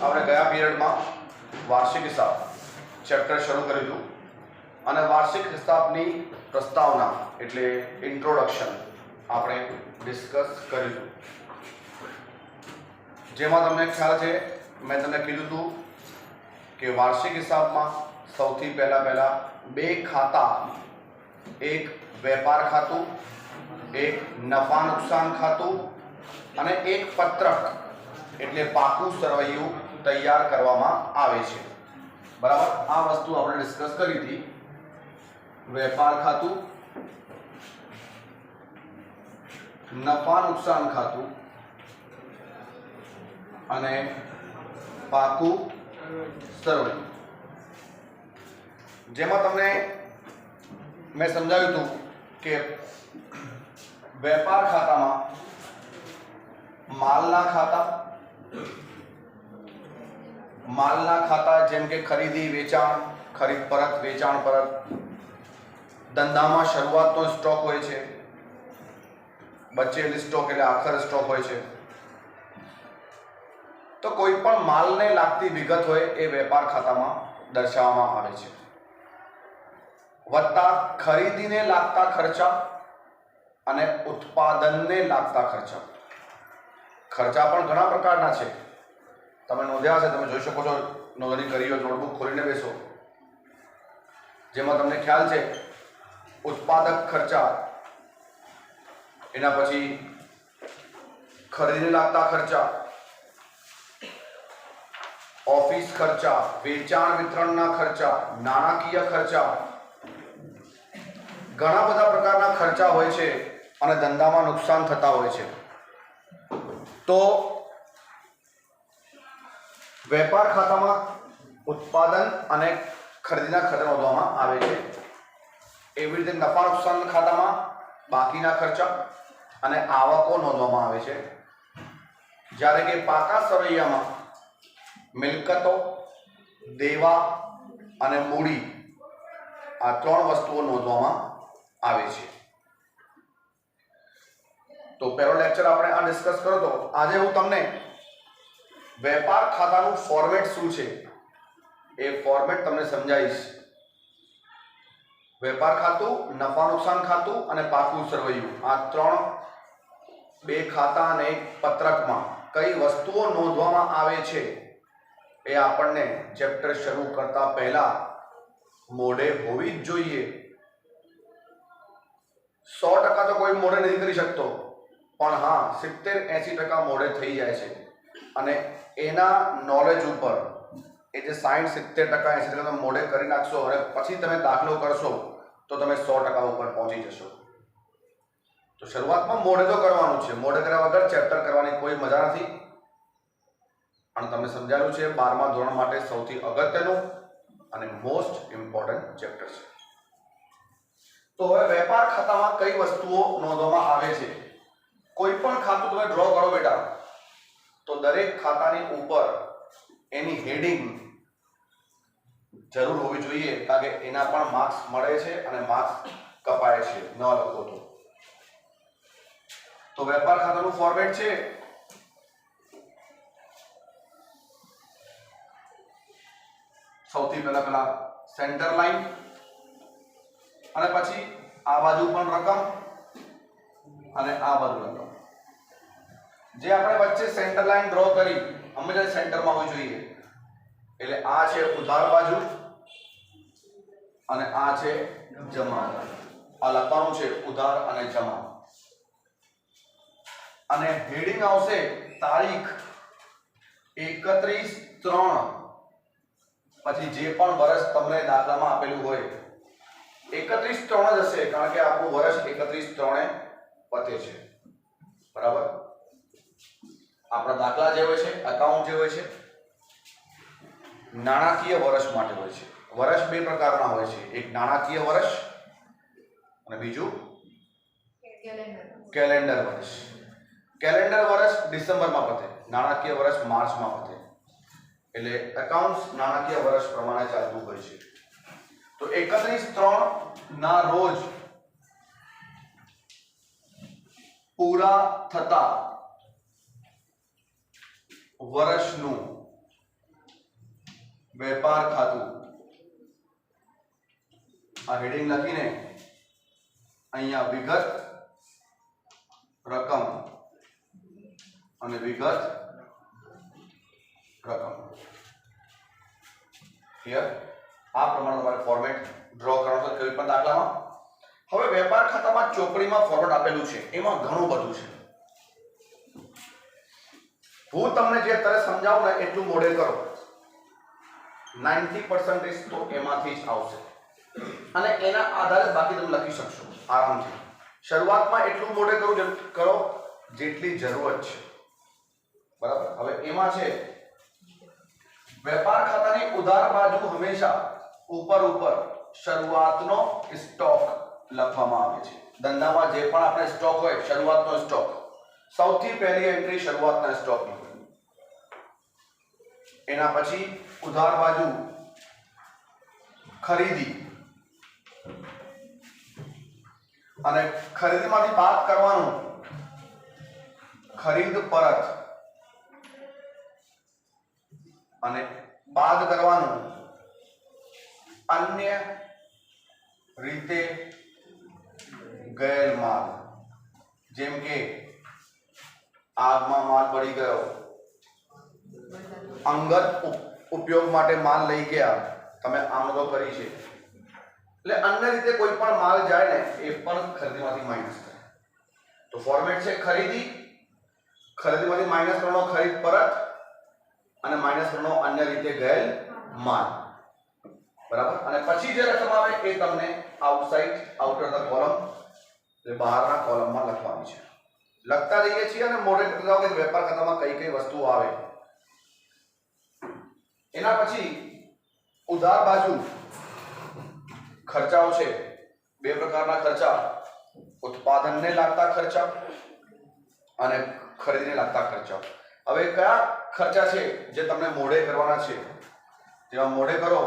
આપણે ગયા પીરિયડમાં વાર્ષિક હિસાબ ચેપ્ટર શરૂ કર્યું હતું અને વાર્ષિક હિસાબની પ્રસ્તાવના એટલે ઇન્ટ્રોડક્શન આપણે ડિસ્કસ કર્યું હતું, જેમાં તમને ખ્યાલ છે મેં તમને કીધું હતું કે વાર્ષિક હિસાબમાં સૌથી પહેલા બે ખાતા, એક વેપાર ખાતું, એક નફા નુકસાન ખાતું અને એક પત્રક એટલે પાકું સરવૈયું તૈયાર કરવામાં આવે છે. બરાબર, આ વસ્તુ આપણે ડિસ્કસ કરી હતી. વેપાર ખાતું, નફા નુકસાન ખાતું અને પાકું સરવૈયું. જેમાં તમને મેં સમજાવ્યું હતું કે વેપાર ખાતામાં માલના ખાતા જેમ કે ખરીદી વેચાણ, ખરીદ પરત, વેચાણ પરત. ધંધામાં શરૂઆતનો સ્ટોક હોય છે, બચેલી સ્ટોક એટલે આખર સ્ટોક હોય છે. તો કોઈ પણ માલને લાગતી વિગત હોય એ વેપાર ખાતામાં દર્શાવવામાં આવે છે, વત્તા ખરીદીને લાગતા ખર્ચા અને ઉત્પાદનને લાગતા ખર્ચા. ખર્ચા પણ ઘણા પ્રકારના છે, તમે નોંધ્યા છે, તમે જોઈ શકો છો, નોંધણી કરી હોય, નોટબુક ખોલીને બેસો, જેમાં તમને ખ્યાલ છે ઉત્પાદક ખર્ચા, એના પછી ખરીદીને લાગતા ખર્ચા, ઓફિસ ખર્ચા, વેચાણ વિતરણના ખર્ચા, નાણાકીય ખર્ચા. ઘણા બધા પ્રકારના ખર્ચા હોય છે અને ધંધામાં નુકસાન થતા હોય છે. તો વેપાર ખાતામાં ઉત્પાદન અને ખરીદીના ખર્ચા નોંધવામાં આવે છે. એવી રીતે નફા નુકસાન ખાતામાં બાકીના ખર્ચા અને આવકો નોંધવામાં આવે છે. જ્યારે કે પાકા સરવૈયામાં મિલકતો, દેવા અને મૂડી, આ ત્રણ વસ્તુઓ નોંધવામાં આવે છે. તો પહેલો લેક્ચર આપણે આ ડિસ્કસ કર્યો તો આજે હું તમને વેપાર ખાતાનું ફોર્મેટ શું છે એ ફોર્મેટ તમને સમજાવીશ. વેપાર ખાતું, નફા નુકસાન ખાતું અને પાકું સરવૈયું, આ બે ખાતા અને એક પત્રકમાં કઈ વસ્તુઓ નોંધવામાં આવે છે એ આપણને ચેપ્ટર શરૂ કરતા પહેલા મોઢે હોવી જ જોઈએ. 100% તો કોઈ મોઢે નથી કરી શકતો, પણ હા 70-80% મોઢે થઈ જાય છે. અને એના નોલેજ ઉપર એ જે 60-70%-80% મોઢે કરી નાખશો અને પછી તમે દાખલો કરશો તો તમે 100% ઉપર પહોંચી જશો. તો શરૂઆતમાં મોઢે તો કરવાનું છે, મોઢે કર્યા વગર ચેપ્ટર કરવાની કોઈ મજા નથી. અને તમને સમજાયું છે 12મા ધોરણ માટે સૌથી અગત્યનું અને મોસ્ટ ઇમ્પોર્ટન્ટ ચેપ્ટર છે. તો હવે વેપાર ખાતામાં કઈ વસ્તુઓ નોંધવામાં આવે છે. કોઈ પણ ખાતું તમે ડ્રો કરો બેટા, તો દરેક ખાતાની ઉપર એની હેડિંગ જરૂર હોવી જોઈએ, કારણ કે એના પણ માર્ક્સ મળે છે અને માર્ક્સ કપાય છે ન લખો તો. તો વેપાર ખાતાનું ફોર્મેટ છે સૌથી પહેલા સેન્ટર લાઈન અને પછી આ બાજુ પણ રકમ અને આ બાજુ રકમ. જે આપણે વચ્ચે સેન્ટર લાઈન ડ્રો કરી હંમેશા સેન્ટરમાં હોવી જોઈએ. એટલે આ છે ઉધાર બાજુ અને આ છે જમા. આ લખવાનું છે ઉધાર અને જમા. અને હેડિંગ આવશે તારીખ 31/3, પછી જે પણ વર્ષ તમને દાખલામાં આપેલું હોય 31/3 જ હશે, કારણ કે આપણું વર્ષ 31/3 પતે છે. બરાબર, આપણા દાખલા જે હોય છે, એકાઉન્ટ જે હોય છે, નાણાકીય વર્ષ માટે હોય છે. વર્ષ બે પ્રકારના હોય છે, એક નાણાકીય વર્ષ અને બીજું કેલેન્ડર વર્ષ. કેલેન્ડર વર્ષ ડિસેમ્બરમાં પતે, નાણાકીય વર્ષ માર્ચમાં પતે. એટલે એકાઉન્ટ્સ નાણાકીય વર્ષ પ્રમાણે ચાલતું હોય છે. તો 31/3 ના રોજ પૂરા થતા વર્ષનું વેપાર ખાતું આ હેડિંગ લખીને અહીંયા વિગત રકમ અને વિગત રકમ ક્લિયર આ પ્રમાણે તમારે ફોર્મેટ ડ્રો કરવાનું છે કોઈ પણ દાખલામાં. હવે વેપાર ખાતામાં ચોપડીમાં ફોર્મેટ આપેલું છે એમાં ઘણું બધું છે. હું તમને જે અત્યારે સમજાવું ને એટલું મોડે કરો 90% તો એમાંથી જ આવશે અને એના આધારે બાકી તમે લખી શકશો આરામથી. શરૂઆતમાં એટલું મોડે કરો જેટલી જરૂરત છે બરાબર. હવે એમાં છે વેપાર ખાતાની ઉધાર બાજુ હંમેશા ઉપર શરૂઆતનો સ્ટોક લખવામાં આવે છે. ધંધામાં જે પણ આપણે સ્ટોક હોય શરૂઆતનો સ્ટોક સૌથી પહેલી એન્ટ્રી શરૂઆતના સ્ટોકની. એના પછી ઉધાર બાજુ ખરીદી અને ખરીદીમાંથી બાદ કરવાનું ખરીદ પરત અને બાદ કરવાનું અન્ય રીતે ગયેલ માલ. જેમ કે આગમાં માલ બળી ગયો, અંગત ઉપયોગ માટે માલ લઈ ગયા, તમે આમનો કરી છે એટલે અન્ય રીતે કોઈ પણ માલ જાય ને એ પણ ખરીદીમાંથી માઇનસ થાય. તો ફોર્મેટ છે ખરીદી, ખરીદીમાંથી માઇનસ કરવાનો ખરીદ પરત અને માઇનસ કરવાનો અન્ય રીતે ગયેલ માલ બરાબર. અને પછી જે રકમ આવે એ તમને આઉટસાઇડ આઉટર ધ કોલમ એટલે બહારના કોલમમાં લખવાની છે. લખતા જઈએ છીએ અને મોડે કરતા જાઓ કે વેપાર ખાતામાં કઈ કઈ વસ્તુઓ આવે. એના પછી ઉધાર બાજુ ખર્ચાઓ છે. બે પ્રકારના ખર્ચા, ઉત્પાદનને લાગતા ખર્ચા અને ખરીદીને લાગતા ખર્ચા. હવે કયા ખર્ચા છે જે તમને મોડે કરવાના છે? જેમાં મોડે કરો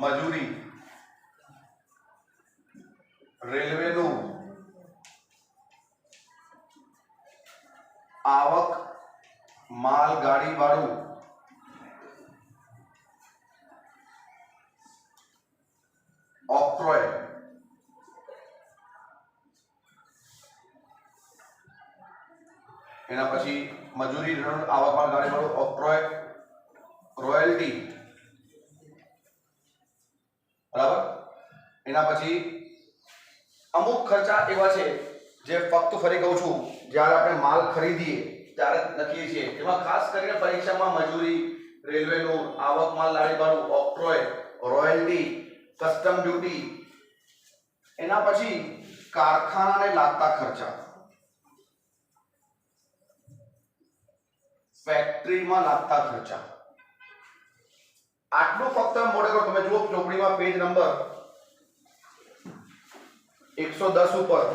મજૂરી, રેલવેનું આવક, માલ ગાડી ભાડું, ઓક્ટ્રોય, એના પછી મજૂરી, આવક, માલ ગાડી ભાડું, ઓક્ટ્રોય, રોયલ્ટી બરાબર. એના પછી અમુક ખર્ચા એવા છે જે ફક્ત ફરી કહું છું જ્યારે આપણે માલ ખરીદીએ ત્યારે લખીએ છીએ. એમાં ખાસ કરીને પરીક્ષામાં મજૂરી, રેલવેનું, આવક, માલ ગાડી ભાડું, ઓક્ટ્રોય, રોયલ્ટી, કસ્ટમ ડ્યુટી. એના પછી કારખાનાને લાગતા ખર્ચા, ફેક્ટરીમાં લાગતા ખર્ચા. આટલું ફક્ત મોડે કરો. તમે જુઓ ચોપડીમાં પેજ નંબર 110 ઉપર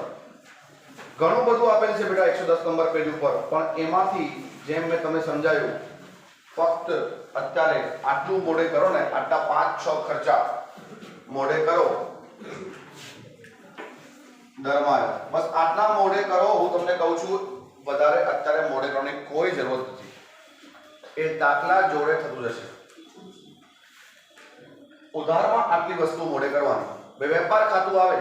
ઘણું બધું આપેલ છે બેટા 110 નંબર પેજ ઉપર. પણ એમાંથી જેમ મેં તમને સમજાયું ફક્ત અત્યારે આટલું મોડે કરો ને, આટલા 5-6 ખર્ચા મોડે કરો દરમાયો, બસ આટલા મોડે કરો. હું તમને કહું છું વધારે અત્યારે મોડે કરવાની કોઈ જરૂર નથી. એ દાખલા જોડે થતું જશે. ઉધારમાં આટલી વસ્તુ મોડે કરવાની. વેપાર ખાતું આવે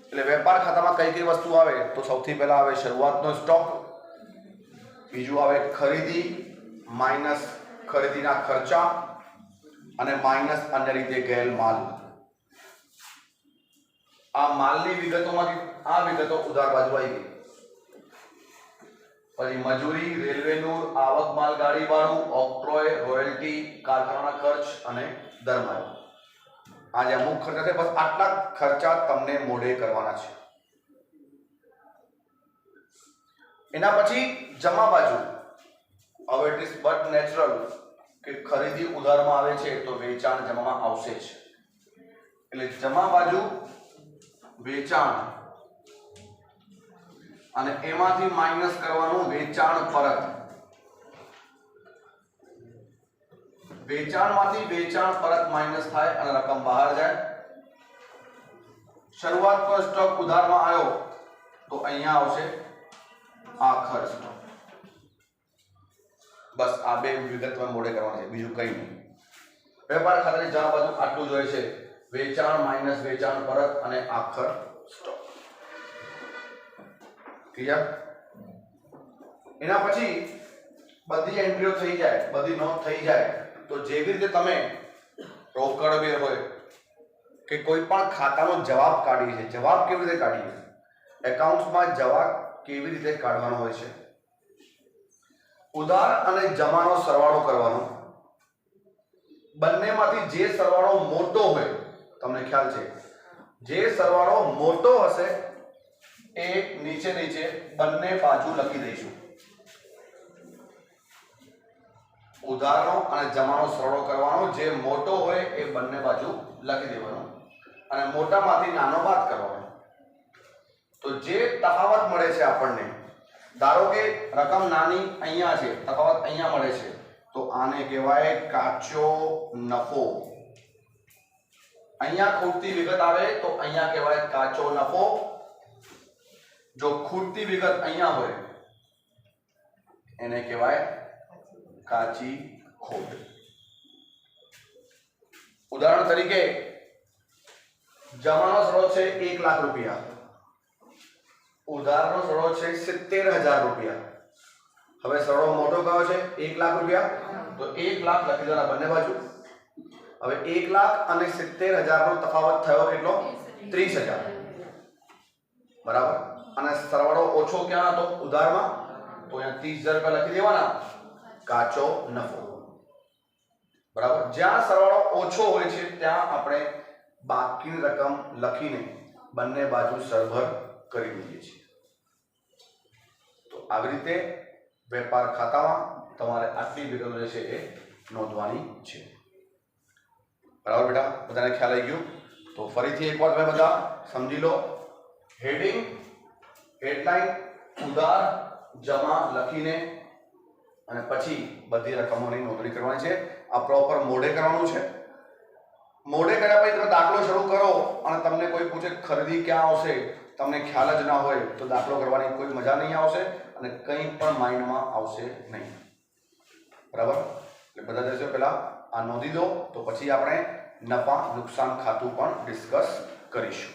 એટલે વેપાર ખાતામાં કઈ કઈ વસ્તુ આવે તો સૌથી પહેલા આવે શરૂઆતનો સ્ટોક, બીજું આવે ખરીદી માઇનસ ખરીદીના ખર્ચા અને માઇનસ અન્ય રીતે ગયેલ માલ. આ માલની વિગતોમાંથી આ વિગતો ઉધાર બાજુ આવી ગઈ. પછી મજૂરી, રેલવેનું, આવક, માલ ગાડી ભાડું, ઓક્ટ્રોય, રોયલ્ટી, કારખાનાના ખર્ચ અને દરમાયો. આ જે અમુક ખર્ચા છે બસ આટલા ખર્ચા તમને મોડે કરવાના છે. એના પછી જમા બાજુ. હવે ઇટ ઇઝ બટ નેચરલ કે ખરીદી ઉધારમાં આવે છે તો વેચાણ જમામાં આવશે જ. એટલે જમા બાજુ વેચાણ અને એમાંથી માઇનસ કરવાનું વેચાણ પરત. વેચાણમાંથી વેચાણ પરત માઇનસ થાય અને રકમ બહાર જાય. શરૂઆતનો સ્ટોક ઉધારમાં આવ્યો તો અહીંયા આવશે આખર સ્ટોક. બસ આ બે વિગતમાં મોડે કરવાની છે, બીજું કંઈ નહીં. વેપાર ખાતાની જમા બાજુ આટલું જોઈએ છે, વેચાણ માઇનસ વેચાણ પરત અને આખર સ્ટોક. ક્લિયર? એના પછી બધી એન્ટ્રીઓ થઈ જાય, બધી નોંધ થઈ જાય તો જેવી રીતે તમે રોકડ વેર હોય કે કોઈ પણ ખાતાનો જવાબ કાઢીએ છીએ, જવાબ કેવી રીતે કાઢીએ, એકાઉન્ટ્સમાં જવાબ કેવી રીતે કાઢવાનો હોય છે, ઉધાર અને જમાનો સરવાળો કરવાનો, બંનેમાંથી જે સરવાળો મોટો હોય, તમને ખ્યાલ છે જે સરવાળો મોટો હશે એ નીચે નીચે બંને બાજુ લખી દઈશું. ઉધારનો અને જમાનો સરવાળો કરવાનો, જે મોટો હોય એ બંને બાજુ લખી દેવાનો અને મોટામાંથી નાનો બાદ કરવાનો. તો જે તફાવત મળે છે આપણને, ધારો કે રકમ નાની અહીંયા છે, તફાવત અહીંયા મળે છે, તો આને કહેવાય કાચો નફો. અહીંયા ખૂટતી વિગત આવે તો અહીંયા કહેવાય કાચો નફો. જો ખૂટતી વિગત અહીંયા હોય એને કહેવાય કાચી ખોટ. ઉદાહરણ તરીકે જમાનો સરવાળો છે 1 લાખ રૂપિયા, ઉધારનો સરવાળો છે 70,000 રૂપિયા. હવે સરવાળો મોટો કયો છે? 1 લાખ રૂપિયા, તો 1 લાખ લખી દેવાના બંને બાજુ. હવે 1 લાખ અને 70,000 નો તફાવત થયો કેટલો? 30,000. બરાબર. અને સરવાળો ઓછો ક્યાં હતો? ઉધારમાં. તો અહીંયા 30,000 રૂપિયા લખી દેવાના, કાચો નફો. બરાબર. જ્યાં સરવાળો ઓછો હોય છે ત્યાં આપણે બાકીની રકમ લખીને બંને બાજુ સરભર કરી દઈએ છીએ. તો આવી રીતે વેપાર ખાતામાં તમારે આટલી વિગતો જે છે એ નોંધવાની છે. બરાબર બેટા, બધાને ખ્યાલ આવી ગયું? તો ફરીથી એકવાર તમે બધા સમજી લો. હેડિંગ, હેડલાઇન, ઉધાર, જમા લખીને અને પછી બધી રકમોની નોંધણી કરવાની છે. આ પ્રોપર મોઢે કરવાનું છે. મોઢે કર્યા પછી તમે દાખલો શરૂ કરો અને તમને કોઈ પૂછે ખરીદી ક્યાં આવશે, તમને ખ્યાલ જ ના હોય તો દાખલો કરવાની કોઈ મજા નહીં આવશે અને કંઈ પણ માઇન્ડમાં આવશે નહીં. બરાબર. એટલે બધા જશે પહેલા આ નોંધી દો, તો પછી આપણે નફા નુકસાન ખાતું પણ ડિસ્કસ કરીશું.